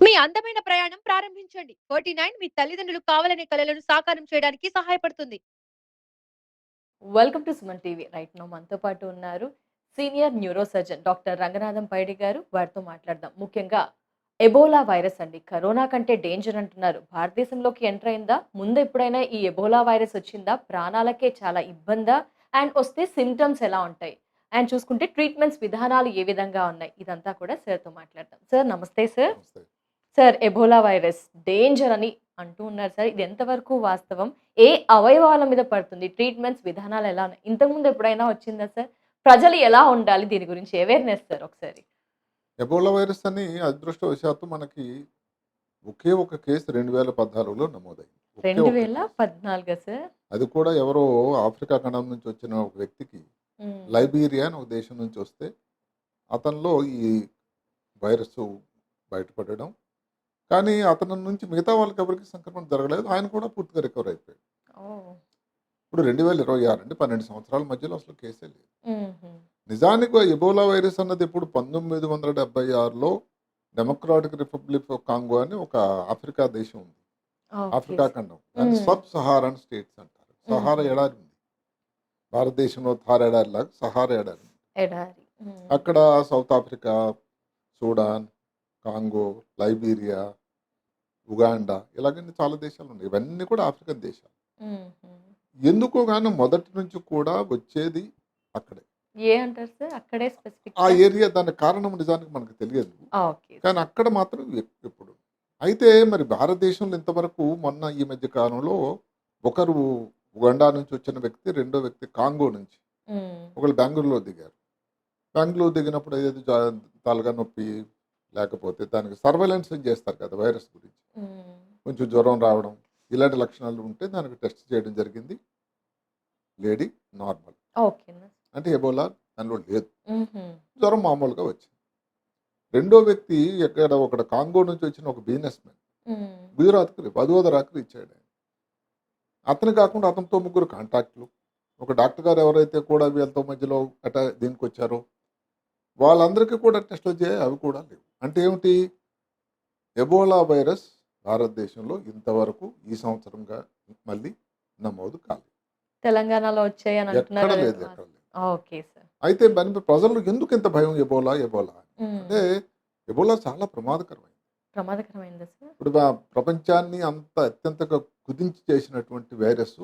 మీ అందమైన ప్రయాణం ప్రారంభించండి. 49 మీ తల్లిదండ్రులు కావాలనే కలలను సాకారం చేయడానికి సహాయపడుతుంది. Welcome to Suman TV. Right now మనతో పాటు ఉన్నారు senior neuro surgeon doctor Ranganatham Paidi గారు. వారితో మాట్లాడదాం. ముఖ్యంగా ఎబోలా వైరస్ అండి. కరోనా కంటే డేంజర్ అంటున్నారు. భారతదేశంలోకి ఎంటర్ అయిందా? ముందు ఎప్పుడైనా ఈ ఎబోలా వైరస్ వచ్చిందా? ప్రాణాలకే చాలా ఇబ్బందా? అండ్ వస్తే సింప్టమ్స్ ఎలా ఉంటాయి? అండ్ చూసుకుంటే ట్రీట్మెంట్స్ విధానాలు ఏ విధంగా ఉన్నాయి? ఇదంతా కూడా సార్‌తో మాట్లాడదాం. సార్ నమస్తే సార్. నమస్తే. సార్ ఎబోలా వైరస్ డేంజర్ అని అంటూ ఉన్నారు సార్. ఇది ఎంతవరకు వాస్తవం? ఏ అవయవాల మీద పడుతుంది? ట్రీట్మెంట్స్ విధానాలు ఎలా ఉన్నాయి? ఇంతకుముందు ఎప్పుడైనా వచ్చిందా సార్? ప్రజలు ఎలా ఉండాలి? దీని గురించి అవేర్‌నెస్ సార్ ఒకసారి. ఎబోలా వైరస్ అని అదృష్టవశాత్తు మనకి ఒకే ఒక కేసు 2014లో నమోదైంది. ఒకే ఒక్క కేసు. 2014 సార్? అది కూడా ఎవరో ఆఫ్రికా ఖండం నుంచి వచ్చిన ఒక వ్యక్తికి హ్మ్. లైబీరియా అని ఒక దేశం నుంచి వస్తే అతనిలో ఈ వైరస్ బయటపడడం. కానీ అతని నుంచి మిగతా వాళ్ళకి ఎవరికి సంక్రమణ జరగలేదు. ఆయన కూడా పూర్తిగా రికవర్ అయిపోయాడు. ఓహ్! ఇప్పుడు 2026 అంటే 12 సంవత్సరాల మధ్యలో అసలు కేసే లేదు. హుహు. నిజానికి ఎబోలా వైరస్ అన్నది ఇప్పుడు 1976లో డెమోక్రాటిక్ రిపబ్లిక్ ఆఫ్ కాంగో అని ఒక ఆఫ్రికా దేశం ఉంది. Okay Africa sir. ఖండం. దాన్ని హ్మ్. సబ్ సహారన్ స్టేట్స్ అంటారు. సహారా హుహు. ఎడారి ఉంది. భారతదేశంలో థార్ ఎడారి లాగా సహారా ఎడారి ఉంది. ఎడారి. హ్మ్. అక్కడ South Africa, Sudan, Congo, Liberia, Uganda ఇలాగన్నీ చాలా దేశాలు ఉన్నాయి. ఇవన్నీ కూడా ఆఫ్రికన్ దేశాలు. హుహు. ఎందుకో గాని మొదటి నుంచి కూడా వచ్చేది అక్కడే. ఏ అంటారు సార్? అక్కడే ఆ స్పెసిఫిక్‌గా? ఏరియా దానికి కారణం నిజానికి మనకు తెలియదు. ఓకే కానీ సార్. అక్కడ మాత్రం ఎప్పుడు. అయితే మరి భారతదేశంలో ఇంతవరకు మొన్న ఈ మధ్య కాలంలో ఒకరు ఉగాండా నుంచి వచ్చిన వ్యక్తి, రెండో వ్యక్తి కాంగో నుంచి. హ్మ్. ఒకళ్ళు బెంగుళూరులో దిగారు. బెంగుళూరు దిగినప్పుడు ఏదో తలకాయ నొప్పి లేకపోతే దానికి సర్వేలెన్స్ చేస్తారు కదా వైరస్ గురించి. హ్మ్. కొంచెం జ్వరం రావడం ఇలాంటి లక్షణాలు ఉంటే దానికి టెస్ట్ చేయడం జరిగింది. Lady normal. ఓకేనా. అంటే ఎబోలా దానిలో లేదు. హుహు. జ్వరం మామూలుగా వచ్చింది. రెండో వ్యక్తి ఒకడు కాంగో నుంచి వచ్చిన ఒక బిజినెస్ మ్యాన్. హ్మ్. గుజరాత్‌కి 10వ రాత్రి ఇచ్చాడు ఆయన. అతను కాకుండా అతనితో ముగ్గురు కాంటాక్ట్‌లు. ఒక డాక్టర్ గారు ఎవరైతే కూడా వీళ్ళతో మధ్యలో దీనికొచ్చారో వాళ్ళందరికీ కూడా టెస్టులు చేయాయి. అవి కూడా లేవు. అంటే ఏమిటి? ఎబోలా వైరస్ భారతదేశంలో ఇంతవరకు ఈ సంవత్సరంగా మళ్ళీ నమోదు కాలేదు. తెలంగాణలో వచ్చాయని ఎక్కడ అంటున్నారు. లేదు. ఎక్కడ లేదు. Okay sir. అయితే ప్రజలు ఎందుకు ఇంత భయం ఎబోలా, ఎబోలా అని? హ్మ్. అంటే ఎబోలా చాలా ప్రమాదకరమైనది. ప్రమాదకరమైందా సార్? ఇప్పుడు ప్రపంచాన్ని అంత అత్యంతగా కుదించి చేసినటువంటి వైరస్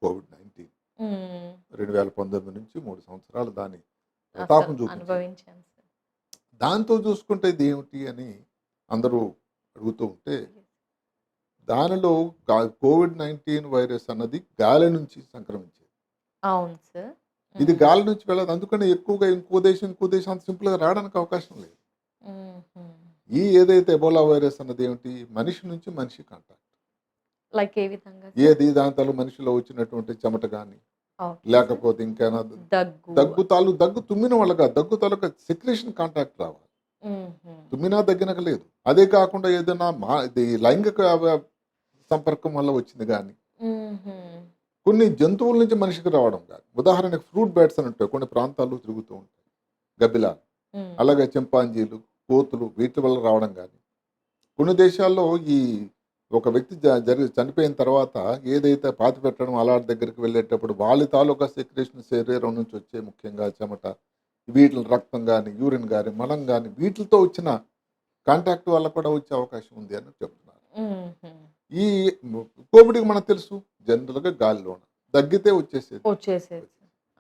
కోవిడ్-19. హ్మ్. 2019 నుంచి 3 సంవత్సరాలు దాని అసలు ప్రతాపం చూపించింది. అనుభవించాను సార్. దాంతో చూసుకుంటే ఇదేమిటి అని అందరూ అడుగుతూ ఉంటే దానిలో కోవిడ్-19 వైరస్ అన్నది గాలి నుంచి సంక్రమించేది. అవును సార్. ఇది హ్మ్. గాలి నుంచి వెళ్ళదు. అందుకని ఎక్కువగా ఇంకో దేశం అంత సింపుల్‌గా రావడానికి అవకాశం లేదు. హుహు. ఏదైతే ఎబోలా వైరస్ అన్నది ఏమిటి? మనిషి నుంచి మనిషి కాంటాక్ట్. లైక్ ఏ విధంగా సార్? దాని మనిషిలో వచ్చినటువంటి చెమట గాని, ఓకే సార్. లేకపోతే ఇంకేనా దగ్గు. దగ్గు తుమ్మిన వాళ్ళ కాదు. దగ్గు తాలూకా సెక్రేషన్ కాంటాక్ట్ రావాలి. హుహు. తుమ్మినా దగ్గినక లేదు. అదే కాకుండా ఏదైనా ఇది లైంగిక సంపర్కం వల్ల వచ్చింది గాని, హుహు. కొన్ని జంతువుల నుంచి మనిషికి రావడం గాని. ఉదాహరణకు ఫ్రూట్ బ్యాట్స్ అని ఉంటాయి. కొన్ని ప్రాంతాల్లో తిరుగుతూ ఉంటాయి. గబ్బిలాలు. హ్మ్. అలాగే చింపాంజీలు, కోతులు వీటి వల్ల రావడం గాని. కొన్ని దేశాల్లో ఈ ఒక వ్యక్తి చనిపోయిన తర్వాత ఏదైతే పాతిపెట్టడం అలాంటి దగ్గరికి వెళ్ళేటప్పుడు వాళ్ళ తాలూకా సెక్రేషన్ శరీరం నుంచి వచ్చే ముఖ్యంగా చెమట, వీటిలో రక్తం గాని, యూరిన్ గాని, మలం గాని వీటిలతో వచ్చిన కాంటాక్ట్ వల్ల కూడా వచ్చే అవకాశం ఉంది అని చెప్తున్నారు. హుహు. ఈ కోవిడ్‌కి మనకు తెలుసు జనరల్‌గా గాలిలోన. దగ్గితే వచ్చేసేది. వచ్చేసేది.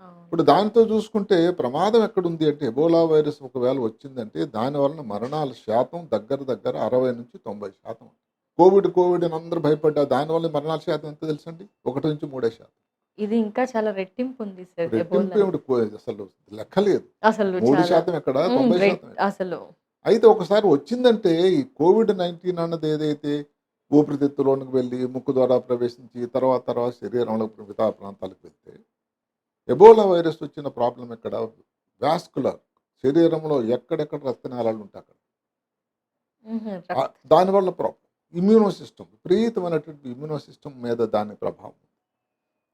అవును. ఇప్పుడు దాంతో చూసుకుంటే ప్రమాదం ఎక్కడుంది అంటే ఎబోలా వైరస్ ఒకవేళ వచ్చిందంటే దాని వలన మరణాల శాతం దగ్గర 60-90%. కోవిడ్ అని అందరూ భయపడ్డారు. దానివల్ల మరణాల శాతం ఎంత తెలుసండి? 1-3%. ఇది ఇంకా చాలా రెట్టింపు ఉంది సార్ రెట్టింపు ఎబోలా. ఏమిటి అసలు లెక్కలేదు. అసలు చాలా 3% ఎక్కడ? గ్రేట్ 90% ఎక్కడ? అసలు. అయితే ఒకసారి వచ్చిందంటే ఈ కోవిడ్-19 అన్నది ఏదైతే ఊపిరితిత్తులోనికి వెళ్ళి ముక్కు ద్వారా ప్రవేశించి తర్వాత శరీరంలో మిగతా ప్రాంతాలకు వెళ్తే ఎబోలా వైరస్ వచ్చిన ప్రాబ్లం ఎక్కడ? వాస్కులర్ శరీరంలో ఎక్కడెక్కడ రక్తనాళాలు ఉంటాయి అక్కడ. హుహు. దానివల్ల ప్రాబ్లం. ఇమ్యూనో సిస్టమ్ విపరీతమైనటువంటి ఇమ్యూనో సిస్టమ్ మీద దాని ప్రభావం.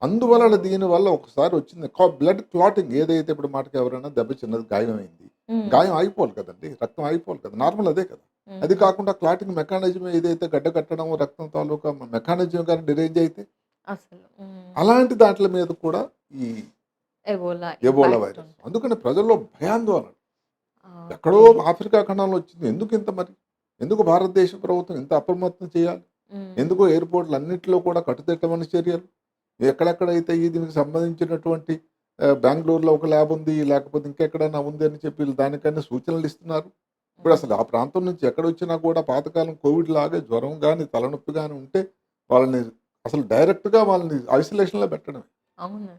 అందువలన దీనివల్ల ఒకసారి వచ్చింది బ్లడ్ క్లాటింగ్ ఏదైతే ఇప్పుడు మాటకి ఎవరైనా దెబ్బ చిన్నది గాయమైంది. గాయం అయిపోవాలి కదండి, రక్తం అయిపోవాలి కదా, నార్మల్ అదే కదా. అది కాకుండా క్లాటింగ్ మెకానిజం ఏదైతే గడ్డ కట్టడం రక్తం తాలూకా మెకానిజం కానీ డిరేంజ్ అయితే అసలు అలాంటి దాంట్ల మీద కూడా ఈ ఎబోలా ఎబోలా impact వైరస్ ఉంటుంది. అందుకని ప్రజల్లో భయాందోళన. ఆ, ఎక్కడో ఓకే. ఆఫ్రికా ఖండంలో వచ్చింది, ఎందుకు ఇంత మరి, ఎందుకు భారతదేశ ప్రభుత్వం ఇంత అప్రమత్తం చేయాలి, ఉమ్, ఎందుకు ఎయిర్పోర్ట్లు అన్నింటిలో కూడా కట్టుదిట్టమైన చర్యలు, ఎక్కడెక్కడైతే ఈ దీనికి సంబంధించినటువంటి బెంగళూరులో ఒక ల్యాబ్ ఉంది లేకపోతే ఇంకెక్కడైనా ఉంది అని చెప్పి దానికన్నా సూచనలు ఇస్తున్నారు. ఇప్పుడు అసలు ఆ ప్రాంతం నుంచి ఎక్కడొచ్చినా కూడా పాతకాలం కోవిడ్ లాగే జ్వరం కానీ తలనొప్పి కానీ ఉంటే వాళ్ళని అసలు డైరెక్ట్గా వాళ్ళని ఐసోలేషన్లో పెట్టడమే. అవును.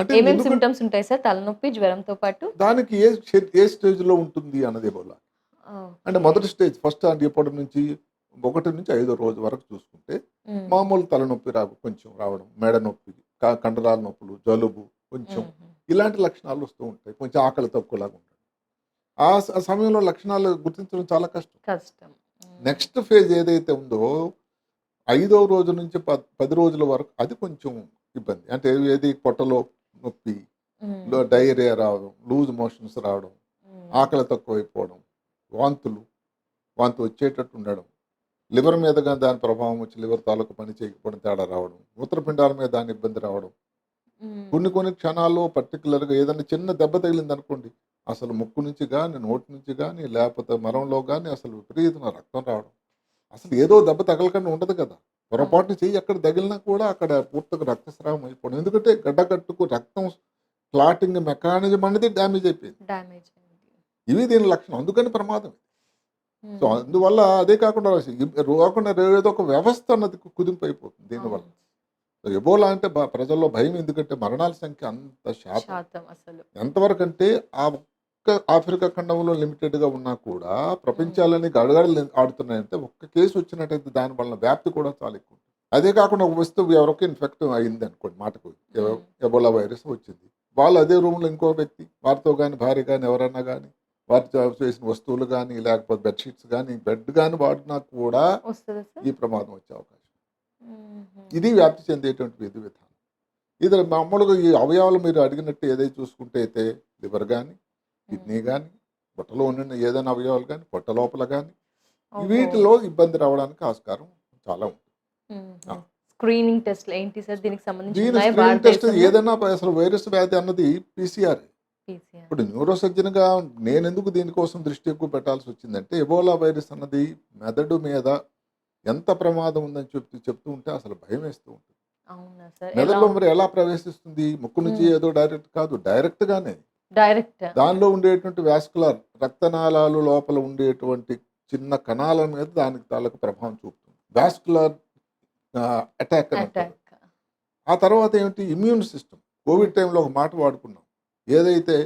అంటే ఏమేమి ఎందుకు సిమ్టమ్స్ ఉంటాయి సార్ తలనొప్పి జ్వరంతో పాటు? దానికి ఏ స్టేజ్లో ఉంటుంది అన్నది ఎబోలా. అంటే మొదటి స్టేజ్ ఫస్ట్ అంటే ఇప్పటి నుంచి 1 నుంచి 5వ రోజు వరకు చూసుకుంటే మామూలు తలనొప్పి కొంచెం రావడం, మెడ నొప్పి, కండరాల నొప్పులు, జలుబు కొంచెం ఇలాంటి లక్షణాలు వస్తూ ఉంటాయి. కొంచెం ఆకలి తక్కువలాగా ఉంటుంది. ఆ సమయంలో లక్షణాలు గుర్తించడం చాలా కష్టం. కష్టం. నెక్స్ట్ ఫేజ్ ఏదైతే ఉందో 5వ రోజు నుంచి 10 రోజుల వరకు అది కొంచెం ఇబ్బంది. అంటే ఏది పొట్టలో నొప్పి, డయేరియా రావడం, లూజ్ మోషన్స్ రావడం, ఆకలి తక్కువైపోవడం, వాంతి వచ్చేటట్టు ఉండడం, లివర్ మీదగా దాని ప్రభావం వచ్చి లివర్ తాలూకు పని చేయకపోవడం, తేడా రావడం, మూత్రపిండాల మీద దాని ఇబ్బంది రావడం, కొన్ని క్షణాల్లో పర్టికులర్గా ఏదైనా చిన్న దెబ్బ తగిలింది అనుకోండి, అసలు ముక్కు నుంచి కానీ నోటి నుంచి కానీ లేకపోతే మరంలో కానీ అసలు విపరీతమైన రక్తం రావడం. అసలు ఏదో దెబ్బ తగలకుండా ఉండదు కదా, పొరపాటు చెయ్యి ఎక్కడ తగిలినా కూడా అక్కడ పూర్తిగా రక్తస్రావం అయిపోవడం. ఎందుకంటే గడ్డకట్టుకు రక్తం క్లాటింగ్ మెకానిజం అనేది డ్యామేజ్ అయిపోయింది. ఇవి దీని లక్షణం, అందుకని ప్రమాదం. సో అందువల్ల అదే కాకుండా ఏదో ఒక వ్యవస్థ అన్నది కుదింపు అయిపోతుంది దీనివల్ల. ఎబోలా అంటే ప్రజల్లో భయం, ఎందుకంటే మరణాల సంఖ్య అంత శాతం అసలు ఎంతవరకు అంటే ఆ ఒక్క ఆఫ్రికా ఖండంలో లిమిటెడ్గా ఉన్నా కూడా ప్రపంచాలని గడగడలు ఆడుతున్నాయంటే ఒక్క కేసు వచ్చినట్టయితే దాని వల్ల వ్యాప్తి కూడా చాలా ఎక్కువ. అదే కాకుండా ఒక వస్తువు ఎవరికి ఇన్ఫెక్ట్ అయింది అనుకోండి, మాటకు ఎబోలా వైరస్ వచ్చింది, వాళ్ళు అదే రూమ్లో ఇంకో వ్యక్తి వారితో కానీ భార్య కానీ ఎవరన్నా కానీ వారు చేసిన వస్తువులు కానీ లేకపోతే బెడ్షీట్స్ కానీ బెడ్ కానీ వాడినా కూడా ఈ ప్రమాదం వచ్చే అవకాశం. ఇది వ్యాప్తి చెందేటువంటి విధి విధానం. ఇది మామూలుగా ఈ అవయవాలు మీరు అడిగినట్టు ఏదైతే చూసుకుంటే అయితే లివర్ కానీ కిడ్నీ కానీ పొట్టలో ఉన్న ఏదైనా అవయవాలు కానీ పొట్ట లోపల కానీ వీటిలో ఇబ్బంది రావడానికి ఆస్కారం చాలా ఉంది. స్క్రీనింగ్ టెస్ట్ ఏంటి సార్ దీనికి స్క్రీనింగ్ టెస్ట్ ఏదైనా అసలు వైరస్ వ్యాధి అన్నది PCR. ఇప్పుడు న్యూరోసర్జన్గా నేను ఎందుకు దీనికోసం దృష్టి ఎక్కువ పెట్టాల్సి వచ్చిందంటే ఎబోలా వైరస్ అన్నది మెదడు మీద ఎంత ప్రమాదం ఉందని చెప్తూ ఉంటే అసలు భయం వేస్తూ ఉంటుంది. మెదడులో మరి ఎలా ప్రవేశిస్తుంది, ముక్కు నుంచి ఏదో డైరెక్ట్ కాదు, డైరెక్ట్ దానిలో ఉండేటువంటి వాస్కులర్ రక్తనాళాలు లోపల ఉండేటువంటి చిన్న కణాల మీద దానికి తాలూకు ప్రభావం చూపుతుంది. Vascular attack. ఆ తర్వాత ఏమిటి, ఇమ్యూన్ సిస్టమ్. కోవిడ్ టైంలో ఒక మాట వాడుకున్నాం, ఏదైతే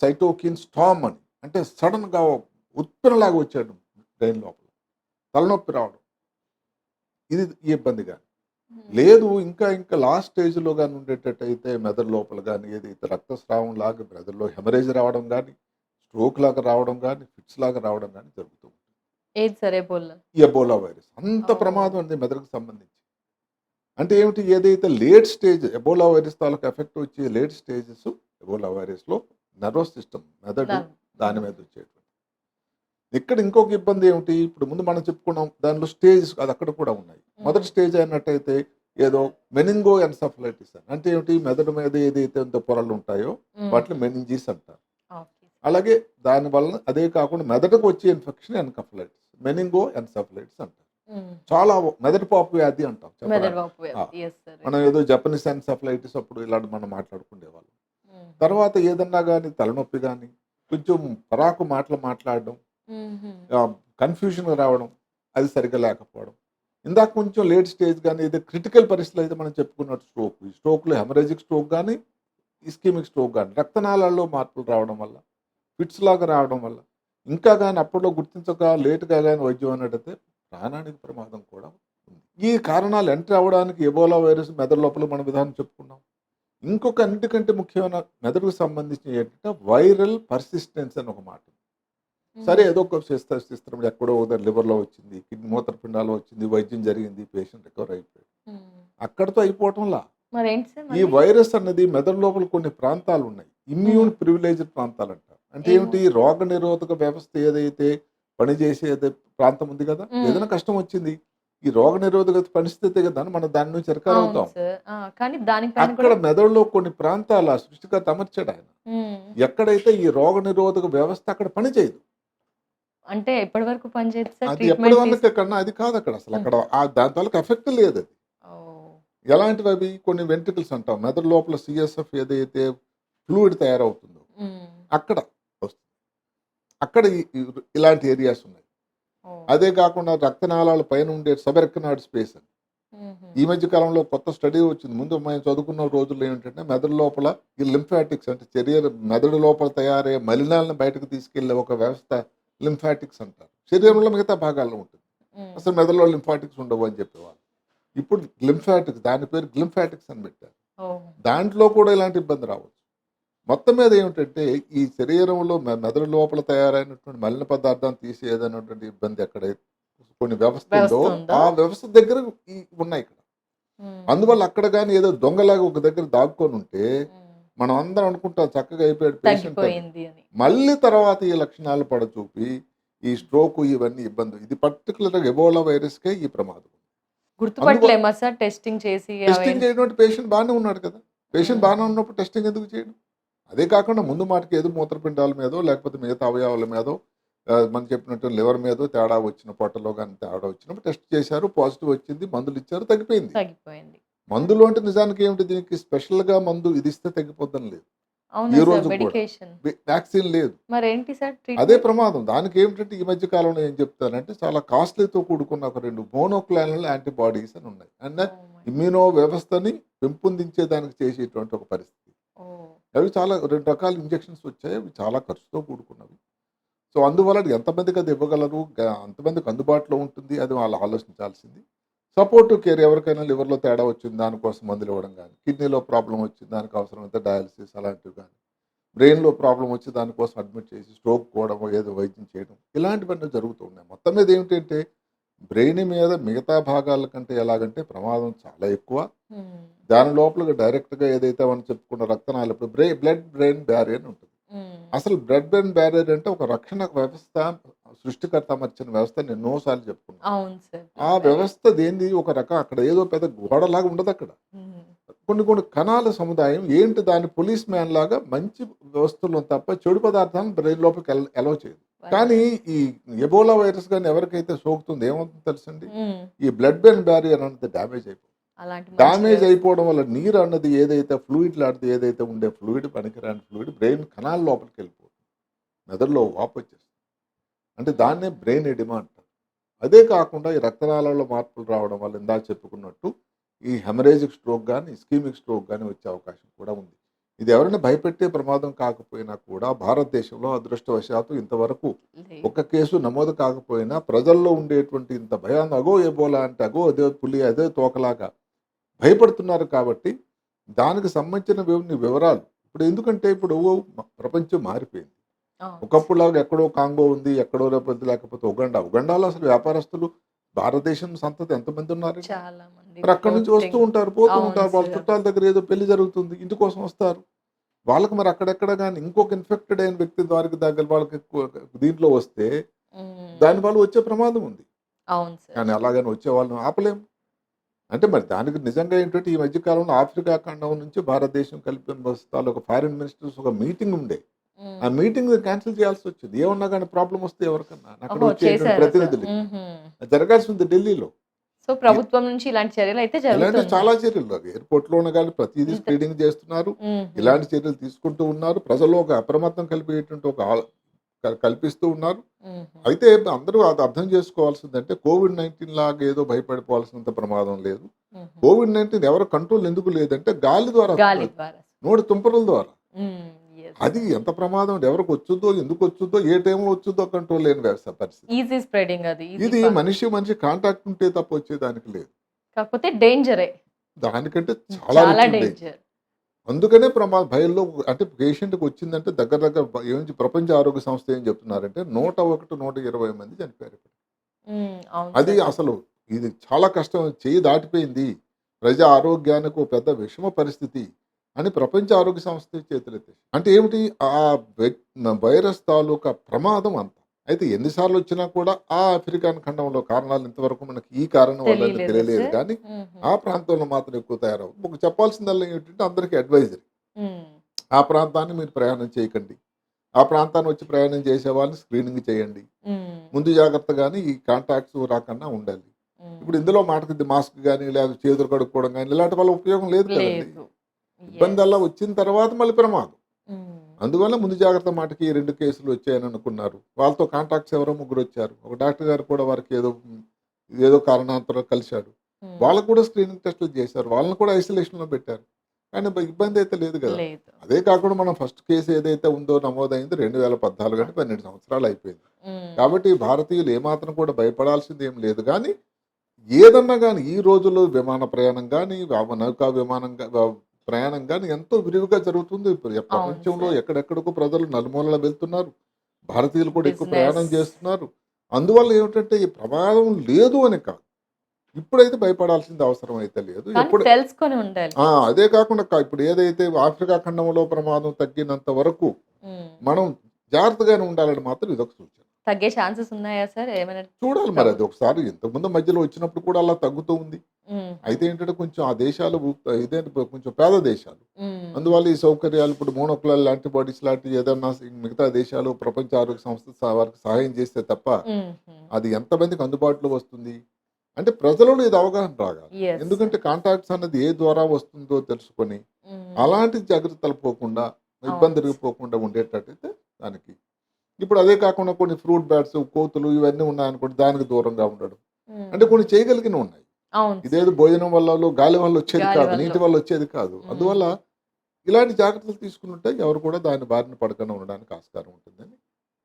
సైటోకిన్ స్టామ్ అని, అంటే సడన్గా ఉత్పన్నలాగా వచ్చాడు బ్రెయిన్ లోపల, తలనొప్పి రావడం, ఇది ఇబ్బంది. కానీ లేదు ఇంకా లాస్ట్ స్టేజ్లో కానీ ఉండేటట్టయితే మెదడు లోపల కానీ ఏదైతే రక్తస్రావం లాగా మెదడులో హెమరేజ్ రావడం కానీ, స్ట్రోక్ లాగా రావడం కానీ, ఫిట్స్ లాగా రావడం కానీ జరుగుతుంది. ఎబోలా వైరస్ అంత ప్రమాదం అండి మెదడుకు సంబంధించి. అంటే ఏమిటి, ఏదైతే లేట్ స్టేజ్ ఎబోలా వైరస్ తాలూకు ఎఫెక్ట్ వచ్చే లేట్ స్టేజెస్ ఎబోలా వైరస్లో నర్వస్ సిస్టమ్ మెదడు దాని మీద వచ్చేటువంటి. ఇక్కడ ఇంకొక ఇబ్బంది ఏమిటి, ఇప్పుడు ముందు మనం చెప్పుకున్నాం దానిలో స్టేజెస్ అది అక్కడ కూడా ఉన్నాయి. మొదటి స్టేజ్ అయినట్టయితే ఏదో మెనింగో ఎన్సెఫలైటిస్ అని, అంటే ఏమిటి, మెదడు మీద ఏదైతే పొరలు ఉంటాయో వాటిని మెనింజిస్ అంటారు. అలాగే దానివల్ల అదే కాకుండా మెదడుకు వచ్చే ఇన్ఫెక్షన్ ఎన్కెఫలైటిస్, మెనింగో ఎన్సెఫలైటిస్ అంటారు. చాలా మెదడు పాపు వ్యాధి అంటాం. మనం ఏదో జపనీస్ ఎన్సెఫలైటిస్ అప్పుడు ఇలాంటి మనం మాట్లాడుకునేవాళ్ళం. తర్వాత ఏదన్నా కానీ తలనొప్పి కానీ, కొంచెం పరాకు మాట్లాడడం, కన్ఫ్యూజన్ రావడం, అది సరిగ్గా లేకపోవడం. ఇందాక కొంచెం లేట్ స్టేజ్ కానీ ఏదో క్రిటికల్ పరిస్థితులు అయితే మనం చెప్పుకున్నట్టు స్ట్రోక్లో హెమరేజిక్ స్ట్రోక్ కానీ ఇస్కెమిక్ స్ట్రోక్ కానీ రక్తనాళాల్లో మార్పులు రావడం వల్ల, ఫిట్స్ లాగా రావడం వల్ల, ఇంకా కానీ అప్పట్లో గుర్తించక లేటుగా కానీ వైద్యం అన్నట్టయితే ప్రాణానికి ప్రమాదం కూడా ఉంది. ఈ కారణాలు ఎంటర్ అవ్వడానికి ఎబోలా వైరస్ మెదడు లోపల మన విధానం చెప్పుకున్నాం. ఇంకొక అన్నిటికంటే ముఖ్యమైన మెదడుకు సంబంధించిన ఏంటంటే వైరల్ పర్సిస్టెన్స్ అని ఒక మాట. సరే ఏదో ఒక శస్త్రం ఎక్కడో లివర్లో వచ్చింది, కిడ్నీ మూత్రపిండాలో వచ్చింది, వైద్యం జరిగింది, పేషెంట్ రికవర్ అయిపోయాడు, అక్కడితో అయిపోవటంలా ఈ వైరస్ అన్నది మెదడు లోపల కొన్ని ప్రాంతాలు ఉన్నాయి, ఇమ్యూన్ ప్రివిలేజ్డ్ ప్రాంతాలు అంటారు. అంటే ఏమిటి, రోగ నిరోధక వ్యవస్థ ఏదైతే పనిచేసే ప్రాంతం ఉంది కదా, ఏదైనా కష్టం వచ్చింది ఈ రోగ నిరోధక పరిస్థితి కదా మనం దాని నుంచి రికవర్ అవును అవుతాం. సార్. కానీ దానిపైన అక్కడ కూడా మెదడులో కొన్ని ప్రాంతాల సృష్టికర్త అమర్చాడు ఆయన. ఎక్కడైతే ఈ రోగ నిరోధక వ్యవస్థ అక్కడ పనిచేయదు, అంటే ఎప్పటి వరకు పనిచేయదు సార్ అది ఎప్పటి వరకు కన్నా అది కాదు అక్కడ అసలు అక్కడ దాని తాలూకు ఎఫెక్ట్ లేదు అది. ఎలాంటివి అవి కొన్ని వెంట్రికల్స్ అంటాం, మెదడు లోపల సిఎస్ఎఫ్ ఏదైతే ఫ్లూయిడ్ తయారవుతుందో అక్కడ వస్తుంది, అక్కడ ఇలాంటి ఏరియాస్ ఉన్నాయి. అదే కాకుండా రక్తనాళాల పైన ఉండే సబెర్కనాడ్ స్పేస్ అని ఈ మధ్య కాలంలో కొత్త స్టడీ వచ్చింది. ముందు మేము చదువుకున్న రోజుల్లో ఏమిటంటే మెదడు లోపల ఈ లింఫాటిక్స్ అంటే మెదడు లోపల తయారయ్యే మలినాలను బయటకు తీసుకెళ్లే ఒక వ్యవస్థ లింఫాటిక్స్ అంటారు. శరీరంలో మిగతా భాగాల్లో ఉంటుంది, అసలు మెదడులో లింఫాటిక్స్ ఉండవు అని చెప్పేవాళ్ళు. ఇప్పుడు లింఫాటిక్స్, దాని పేరు గ్లింఫాటిక్స్ అని పెట్టారు. దాంట్లో కూడా ఇలాంటి ఇబ్బంది రావచ్చు. మొత్తం మీద ఏమిటంటే ఈ శరీరంలో మెదడు లోపల తయారైనటువంటి మలిన పదార్థాన్ని తీసేదనేటువంటి ఇబ్బంది ఎక్కడైతే కొన్ని వ్యవస్థ ఉందో ఆ వ్యవస్థ దగ్గర ఉన్నాయి ఇక్కడ. అందువల్ల అక్కడ కానీ ఏదో దొంగలాగా ఒక దగ్గర దాక్కొని ఉంటే మనం అందరం అనుకుంటాం చక్కగా అయిపోయాడు పేషెంట్, మళ్ళీ తర్వాత ఈ లక్షణాలు పడచూపి ఈ స్ట్రోక్ ఇవన్నీ ఇబ్బంది. ఇది పర్టికులర్ ఎబోలా వైరస్ కే ఈ ప్రమాదం. గుర్తుపట్టలేమా సార్ టెస్టింగ్ చేసి? టెస్టింగ్ చేయడం పేషెంట్ బాగానే ఉన్నాడు కదా, పేషెంట్ బాగానే ఉన్నప్పుడు టెస్టింగ్ ఎందుకు చేయడం? అదే కాకుండా ముందు మాటకి ఏదో మూత్రపిండాల మీదో లేకపోతే మిగతా అవయవాల మీదో మనం చెప్పినట్టు లివర్ మీదో తేడా వచ్చిన, పొట్టలో కానీ తేడా వచ్చినప్పుడు టెస్ట్ చేశారు, పాజిటివ్ వచ్చింది, మందులు ఇచ్చారు, తగ్గిపోయింది. మందులు అంటే నిజానికి ఏమిటి, దీనికి స్పెషల్ గా మందు ఇది ఇస్తే తగ్గిపోద్దని లేదు. ఈ రోజు వ్యాక్సిన్ లేదు, అదే ప్రమాదం. దానికి ఏమిటంటే ఈ మధ్య కాలంలో ఏం చెప్తానంటే చాలా కాస్ట్లీతో కూడుకున్న ఒక 2 మోనోక్లోనల్ యాంటీబాడీస్ అని ఉన్నాయి. అంటే ఇమ్యూనో వ్యవస్థని పెంపొందించే దానికి చేసేటువంటి ఒక పరిస్థితి. అవి చాలా 2 రకాల ఇంజెక్షన్స్ వచ్చాయి, అవి చాలా ఖర్చుతో కూడుకున్నవి. సో అందువల్ల ఎంతమందికి అది ఇవ్వగలరు, అంతమందికి అందుబాటులో ఉంటుంది, అది వాళ్ళు ఆలోచించాల్సింది. సపోర్టివ్ కేర్, ఎవరికైనా లివర్లో తేడా వచ్చింది దానికోసం మందులు ఇవ్వడం కానీ, కిడ్నీలో ప్రాబ్లం వచ్చింది దానికి అవసరమైతే డయాలసిస్ అలాంటివి కానీ, బ్రెయిన్లో ప్రాబ్లం వచ్చి దానికోసం అడ్మిట్ చేసి స్ట్రోక్ కూడా ఏదో వైద్యం చేయడం, ఇలాంటివన్నీ జరుగుతూ ఉన్నాయి. మొత్తం మీద ఏమిటంటే బ్రెయిన్ మీద మిగతా భాగాల కంటే ఎలాగంటే ప్రమాదం చాలా ఎక్కువ. దాని లోపల డైరెక్ట్గా ఏదైతే మనం చెప్పుకున్న రక్తనాళాలు, ఇప్పుడు బ్లడ్ బ్రెయిన్ బ్యారియర్ ఉంటుంది. అసలు బ్లడ్ బ్రెయిన్ బ్యారియర్ అంటే ఒక రక్షణ వ్యవస్థ సృష్టికర్త అమర్చిన వ్యవస్థ నేను ఎన్నోసార్లు చెప్పుకున్నాను. ఆ వ్యవస్థ దేని ఒక రకం, అక్కడ ఏదో పెద్ద గోడలాగా ఉండదు, అక్కడ కొన్ని కణాల సముదాయం ఏంటి, దాని పోలీస్ మ్యాన్ లాగా మంచి వ్యవస్థలు తప్ప చెడు పదార్థాలను బ్రెయిన్ లోపలికి అలౌ చేయదు. కానీ ఈ ఎబోలా వైరస్ కానీ ఎవరికైతే సోకుతుంది ఏమవుతుందో తెలుసండి, ఈ బ్లడ్ బ్రెయిన్ బ్యారియర్ అనేది డ్యామేజ్ అయిపోతుంది. డ్యామేజ్ అయిపోవడం వల్ల నీరు అన్నది ఏదైతే ఫ్లూయిడ్ లాంటిది ఏదైతే ఉండే ఫ్లూయిడ్, పనికిరాని ఫ్లూయిడ్ బ్రెయిన్ కణాల లోపలికి వెళ్ళిపోతుంది, మెదడులో వాపు వచ్చేస్తుంది. అంటే దాన్నే బ్రెయిన్ ఎడిమా అంటారు. అదే కాకుండా ఈ రక్తనాళాల్లో మార్పులు రావడం వల్ల ఇందాక చెప్పుకున్నట్టు ఈ హెమరేజిక్ స్ట్రోక్ కానీ ఇస్కీమిక్ స్ట్రోక్ కానీ వచ్చే అవకాశం కూడా ఉంది. ఇది ఎవరైనా భయపెట్టే ప్రమాదం కాకపోయినా కూడా భారతదేశంలో అదృష్టవశాత్తు ఇంతవరకు ఒక కేసు నమోదు కాకపోయినా ప్రజల్లో ఉండేటువంటి ఇంత భయాన్ని, అగో ఎబోలా అంటే అగో అదే పులి అదే తోకలాగా భయపడుతున్నారు. కాబట్టి దానికి సంబంధించిన వివరాలు ఇప్పుడు ఎందుకంటే ఇప్పుడు ప్రపంచం మారిపోయింది. ఒకప్పుడులాగా ఎక్కడో కాంగో ఉంది, ఎక్కడో లేకపోతే ఉగండాలో అసలు వ్యాపారస్తులు భారతదేశం సంతతి ఎంతమంది ఉన్నారు, మరి అక్కడి నుంచి వస్తూ ఉంటారు, పోతూ ఉంటారు, వాళ్ళ చుట్టాల దగ్గర ఏదో పెళ్లి జరుగుతుంది, ఇంటి కోసం వస్తారు. వాళ్ళకి మరి అక్కడెక్కడ కానీ ఇంకొక ఇన్ఫెక్టెడ్ అయిన వ్యక్తి ద్వారా దగ్గర వాళ్ళకి దీంట్లో వస్తే దానివల్ల వచ్చే ప్రమాదం ఉంది. కానీ అలాగని వచ్చే వాళ్ళని ఆపలేము. అంటే మరి దానికి నిజంగా ఏంటంటే ఈ మధ్య కాలంలో ఆఫ్రికా ఖండం నుంచి భారతదేశం కలిపిన వస్తాలు ఒక ఫారిన్ మినిస్టర్స్ ఒక మీటింగ్ ఉండే, ఆ మీటింగ్ క్యాన్సిల్ చేయాల్సి వచ్చింది. ఏమన్నా కానీ ప్రాబ్లం వస్తే ఎవరికన్నా అక్కడ వచ్చే ప్రతినిధులు జరగాల్సింది ఢిల్లీలో. సో ప్రభుత్వం నుంచి ఇలాంటి చర్యలు అయితే ఇలాంటి చాలా చర్యలు ఎయిర్పోర్ట్ లోనే కానీ ప్రతిదీ స్క్రీనింగ్ చేస్తున్నారు, ఇలాంటి చర్యలు తీసుకుంటూ ఉన్నారు, ప్రజల్లో ఒక అప్రమత్తం కల్పిస్తూ ఉన్నారు. అయితే అందరూ అది అర్థం చేసుకోవాల్సిందంటే కోవిడ్-19 లాగా ఏదో భయపడిపోవాల్సినంత ప్రమాదం లేదు. కోవిడ్-19 ఎవరి కంట్రోల్ ఎందుకు లేదంటే గాలి ద్వారా, నోటి తుంపరుల ద్వారా. అది ఎంత ప్రమాదం, ఎవరికి వచ్చుద్దో ఎందుకు వచ్చుద్దో ఏ టైంలో వచ్చుద్దో కంట్రోల్ లేని వ్యవస్థ పరిస్థితి. ఇది మనిషి కాంటాక్ట్ ఉంటే తప్ప వచ్చేదానికి లేదు, కాకపోతే డేంజరే, దానికంటే చాలా డేంజర్. అందుకనే భయంలో అంటే పేషెంట్కి వచ్చిందంటే దగ్గర ఏమించి ప్రపంచ ఆరోగ్య సంస్థ ఏం చెప్తున్నారంటే 101, 120 మంది చనిపోయారు. అది అసలు ఇది చాలా కష్టం, చేయి దాటిపోయింది, ప్రజా ఆరోగ్యానికి పెద్ద విషమ పరిస్థితి. అని ప్రపంచ ఆరోగ్య సంస్థ చేతులెత్తేసి. అంటే ఏమిటి? ఆ వైరస్ తాలూకా ప్రమాదం అంత. అయితే ఎన్నిసార్లు వచ్చినా కూడా ఆ ఆఫ్రికన్ ఖండంలో కారణాలు ఇంతవరకు మనకి ఈ కారణం వల్ల తెలియలేదా తెలియలేదు సార్? కానీ హుహు. ఆ ప్రాంతంలో మాత్రం ఎక్కువ తయారవుతుంది. ఒక చెప్పాల్సిందల్లా ఏంటంటే అందరికీ అడ్వైజరీ. హ్మ్. ఆ ప్రాంతాన్ని మీరు ప్రయాణం చేయకండి. ఆ ప్రాంతాన్ని వచ్చి ప్రయాణం చేసే వాళ్ళని స్క్రీనింగ్ చేయండి. హ్మ్. ముందు జాగ్రత్తగాని ఈ కాంటాక్ట్స్ రాకుండా ఉండాలి. ఇప్పుడు హ్మ్. ఇందులో మాటకి మాస్క్ గాని, లేదా చేతులు కడుక్కోవడం గాని ఇలాంటి వల్ల ఉపయోగం లేదు కదండీ. లేదు. ఇబ్బందల్లా యెస్. వచ్చిన తర్వాత మళ్ళీ ప్రమాదం. హ్మ్. అందువల్ల ముందు జాగ్రత్త మాటకి 2 కేసులు వచ్చాయని అనుకున్నారు. వాళ్ళతో కాంటాక్ట్స్ ఎవరో ముగ్గురొచ్చారు. ఒక డాక్టర్ గారు కూడా వారికి ఏదో కారణాంతరం కలిశాడు. హ్మ్. వాళ్ళకి కూడా స్క్రీనింగ్ టెస్టులు చేశారు. వాళ్ళని కూడా ఐసోలేషన్‌లో పెట్టారు. కానీ ఇబ్బంది అయితే లేదు కదా! లేదు. అదే కాకుండా మనం ఫస్ట్ కేస్ ఏదైతే ఉందో నమోదైంది 2014 అంటే 12 సంవత్సరాలు అయిపోయింది. హ్మ్. కాబట్టి భారతీయులు ఏమాత్రం కూడా భయపడాల్సింది ఏం లేదు గానీ, ఏదన్నా గానీ ఈ రోజుల్లో విమాన ప్రయాణం గానీ, నౌకా విమానం ప్రయాణం గానీ ఎంతో విరివిగా జరుగుతుంది. ఇప్పుడు అవును ప్రపంచంలో సార్. ఎక్కడెక్కడికో ప్రజలు నలుమూలలా వెళ్తున్నారు. భారతీయులు కూడా ఎక్కువ బిజినెస్. ప్రయాణం చేస్తున్నారు. అందువల్ల ఏమిటంటే ఈ ప్రమాదం లేదు అని కాదు. ఇప్పుడైతే భయపడాల్సిన అవసరం అయితే లేదు. కానీ తెలుసుకొని ఉండాలి. అదే కాకుండా ఇప్పుడు ఏదైతే ఆఫ్రికా ఖండంలో ప్రమాదం తగ్గినంత వరకు హ్మ్. మనం జాగ్రత్తగానే ఉండాలని మాత్రం ఇదొక సూచన. తగ్గే ఛాన్సెస్ ఉన్నాయా సార్? ఏమైనా చూడాలి మరి అది ఒకసారి ఇంతకుముందు మధ్యలో వచ్చినప్పుడు కూడా అలా తగ్గుతూ ఉంది. హుహు. అయితే ఏంటంటే కొంచెం ఆ దేశాలు ఇదేంటి కొంచెం పేద దేశాలు. హ్మ్. అందువల్ల ఈ సౌకర్యాలు ఇప్పుడు మోనోక్లోనల్ యాంటీబాడీస్ లాంటివి ఏదన్నా మిగతా దేశాలు ప్రపంచ ఆరోగ్య సంస్థ వారికి సహాయం చేస్తే తప్ప హుహు. అది ఎంతమందికి అందుబాటులో వస్తుంది? అంటే ప్రజలలో ఇది అవగాహన రాగాలి. యెస్. ఎందుకంటే కాంటాక్ట్స్ అన్నది ఏ ద్వారా వస్తుందో తెలుసుకొని హ్మ్. అలాంటి జాగ్రత్తలు పోకుండా ఇబ్బంది అవును. పోకుండా ఉండేటట్టయితే దానికి ఇప్పుడు అదే కాకుండా కొన్ని ఫ్రూట్ బ్యాట్స్, కోతులు ఇవన్నీ ఉన్నాయనుకోండి దానికి దూరంగా ఉండడం. అంటే కొన్ని హ్మ్. చేయగలిగినవి ఉన్నాయి. అవును ఇదేదో సార్. భోజనం వల్ల, గాలి వల్ల వచ్చేది గాలి కాదు. వల్ల. నీటి వల్ల వచ్చేది కాదు. హ్మ్. అందువల్ల ఇలాంటి జాగ్రత్తలు తీసుకునుంటే ఎవరు కూడా దాని బారిన పడకుండా ఉండడానికి ఆస్కారం ఉంటుందని.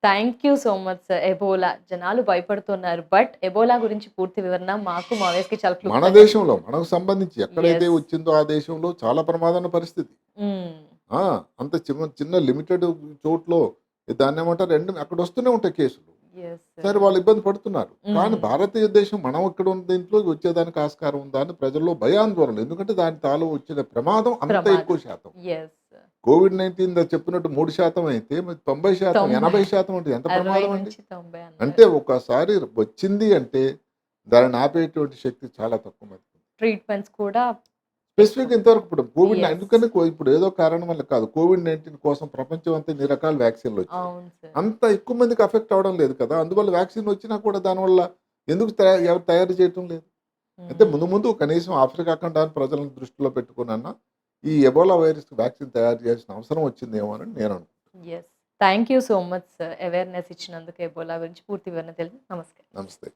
Thank you so much sir. Ebola జనాలు భయపడుతున్నారు. బట్ ఎబోలా గురించి పూర్తి వివరణ మాకు మా వయస్‌కి చాలా మన క్లుప్తంగా దేశంలో మనకు సంబంధించి ఎక్కడైతే యెస్. వచ్చిందో ఆ దేశంలో చాలా ప్రమాదమైన పరిస్థితి. హ్మ్. ఆ! అంత చిన్న లిమిటెడ్ చోట్ల దాన్నేమంటారు అక్కడ వస్తూనే ఉంటాయి కేసులు. యెస్ సరే సార్. వాళ్ళు ఇబ్బంది పడుతున్నారు. కానీ హ్మ్. భారతీయ దేశం మనం ఇక్కడ ఉన్న దీంట్లో వచ్చేదానికి ఆస్కారం ఉందా అని ప్రజల్లో భయాందోళనలు. ఎందుకంటే దాని తాలూ వచ్చిన ప్రమాదం అంత ఎక్కువ ప్రమాదం. శాతం. యెస్. కోవిడ్-19 చెప్పినట్టు 3% అయితే మరి 90%, 90 80% అంటే ఎంత 60 ప్రమాదం అండి? నుంచి 90 అంటే అన్నారు. ఒకసారి వచ్చింది అంటే దానిని ఆపేటువంటి శక్తి చాలా తక్కువ మందికి. ట్రీట్మెంట్స్ కూడా ఎక్కువ. స్పెసిఫిక్‌గా ఇంతవరకు ఇప్పుడు యెస్. ఎందుకని ఇప్పుడు ఏదో కారణం వల్ల కాదు. కోవిడ్-19 కోసం ప్రపంచం అంతా ఇన్ని రకాల వ్యాక్సిన్‌లొచ్చాయి. అవును సార్. అంత ఎక్కువ మందికి అఫెక్ట్ అవ్వడం లేదు కదా! అందువల్ల వ్యాక్సిన్ వచ్చినా కూడా దానివల్ల ఎందుకు ఎవరు తయారు చేయటం లేదు? అయితే హ్మ్. ముందు కనీసం ఆఫ్రికా ఖండాన్ని ప్రజలను దృష్టిలో పెట్టుకొనన్నా ఈ ఎబోలా వైరస్ వ్యాక్సిన్ తయారు చేయాల్సిన అవసరం వచ్చిందేమో అని నేను అనుకుంటున్నాను. Yes. Thank you so much sir. Awareness ఇచ్చినందుకు ఎబోలా గురించి పూర్తి వివరణ తెలిసి నమస్కారం. నమస్తే.